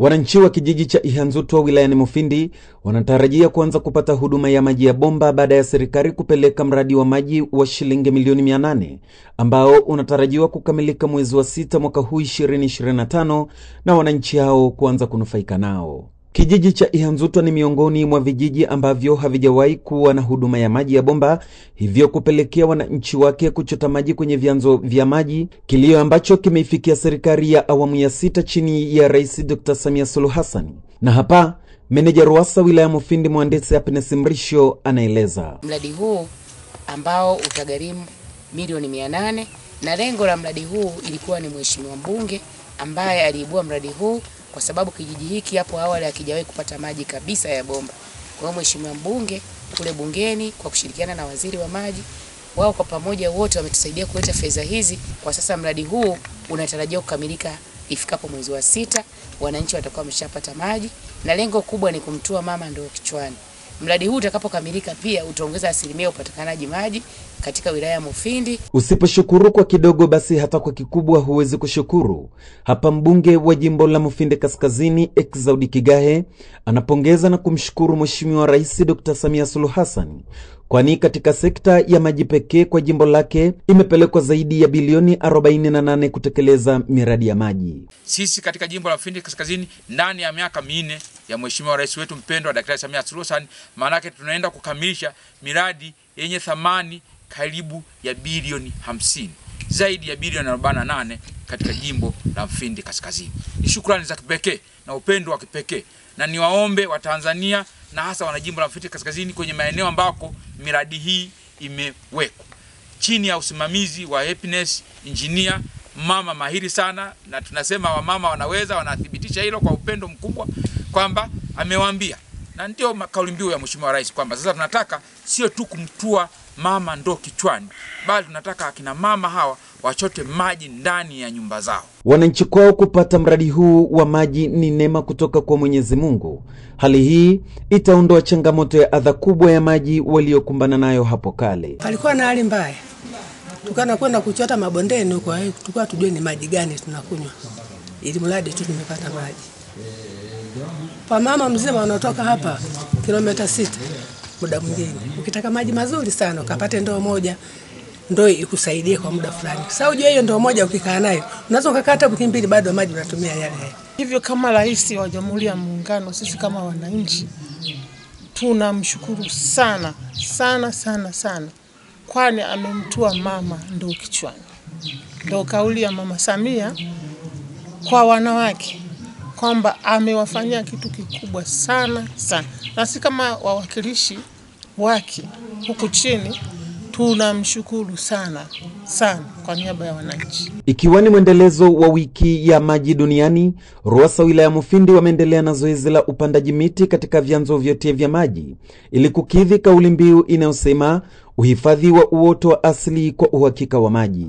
Wananchi wa kijiji cha Ihanzutwa wilayani Mufindi wanatarajia kuanza kupata huduma ya maji ya bomba baada ya serikali kupeleka mradi wa maji wa shilingi milioni 800 ambao unatarajiwa kukamilika mwezi wa 6 mwaka huu 2025 na wananchi hao kuanza kunufaika nao. Kijiji cha Ihanzutwa ni miongoni mwa vijiji ambavyo havijawahi kuwa na huduma ya maji ya bomba, hivyo kupelekea wananchi wake kuchota maji kwenye vyanzo vya maji, kilio ambacho kimeifikia serikali ya awamu ya 6 chini ya Rais Dr. Samia Suluhu Hassan. Na hapa meneja RUWASA wilaya Mufindi Mhandisi Happiness Mrisho anaeleza. Mradi huu ambao utagharimu milioni 800, na lengo la mradi huu ilikuwa ni mheshimiwa mbunge ambaye aliibua mradi huu kwa sababu kijiji hiki hapo awali hakijawahi kupata maji kabisa ya bomba. Kwa hiyo mheshimiwa mbunge kule bungeni kwa kushirikiana na waziri wa maji, wao kwa pamoja wote wametusaidia kuleta fedha hizi. Kwa sasa mradi huu unatarajiwa kukamilika ifikapo mwezi wa 6, wananchi watakuwa wameshapata maji, na lengo kubwa ni kumtua mama ndoo kichwani. Mradi huu utakapokamilika pia utaongeza asilimia upatikanaji maji katika wilaya ya Mufindi. Usiposhukuru kwa kidogo basi hata kwa kikubwa huwezi kushukuru. Hapa mbunge wa jimbo la Mufindi Kaskazini Exaudi Kigahe anapongeza na kumshukuru Mheshimiwa Rais Dr. Samia Suluhu Hassan, kwani katika sekta ya maji pekee kwa jimbo lake imepelekwa zaidi ya bilioni 48 kutekeleza miradi ya maji. Sisi katika jimbo la Mufindi Kaskazini ndani ya miaka 4 ya Mheshimiwa Rais wetu mpendwa Daktari Samia Suluhu Hassan, maana yake tunaenda kukamilisha miradi yenye thamani karibu ya bilioni 50, zaidi ya bilioni 48 katika jimbo la Mufindi Kaskazini. Ni shukrani za kipekee na upendo wa kipekee, na niwaombe wa Tanzania na hasa wanajimbo la Mufindi Kaskazini kwenye maeneo ambako miradi hii imewekwa chini ya usimamizi wa Happiness Engineer, mama mahiri sana, na tunasema wamama wanaweza, wanathibitisha hilo kwa upendo mkubwa kwamba amewaambia, na ndio kauli mbiu ya Mheshimiwa Rais kwamba sasa tunataka sio tu kumtua mama ndoo kichwani, bali tunataka akina mama hawa wachote maji ndani ya nyumba zao. Wananchi kwao kupata mradi huu wa maji ni neema kutoka kwa Mwenyezi Mungu. Hali hii itaondoa changamoto ya adha kubwa ya maji waliokumbana nayo hapo kale. Alikuwa na hali mbaya, tukana kwenda kuchota mabondeni, kwa hiyo tulikuwa tujue ni maji gani tunakunywa, ili mradi tu tumepata maji. Kwa mama mzima wanatoka hapa kilomita 6, muda mwingine ukitaka maji mazuri sana ukapate ndoo moja, ndoo ikusaidie kwa muda fulani. Sasa ujue hiyo ndoo moja ukikaa nayo unaweza ukakata wiki mbili bado maji unatumia yale. Hivyo kama Rais wa Jamhuri ya Muungano, sisi kama wananchi tunamshukuru sana sana sana sana, kwani amemtua mama ndoo kichwani. Ndio kauli ya Mama Samia kwa wanawake kwamba amewafanyia kitu kikubwa sana sana, na sisi kama wawakilishi wake huku chini tunamshukuru sana sana kwa niaba ya wananchi. Ikiwa ni mwendelezo wa wiki ya maji duniani, RUWASA wilaya Mufindi wameendelea na zoezi la upandaji miti katika vyanzo vyote vya maji ili kukidhi kauli mbiu inayosema uhifadhi wa uoto wa asili kwa uhakika wa maji.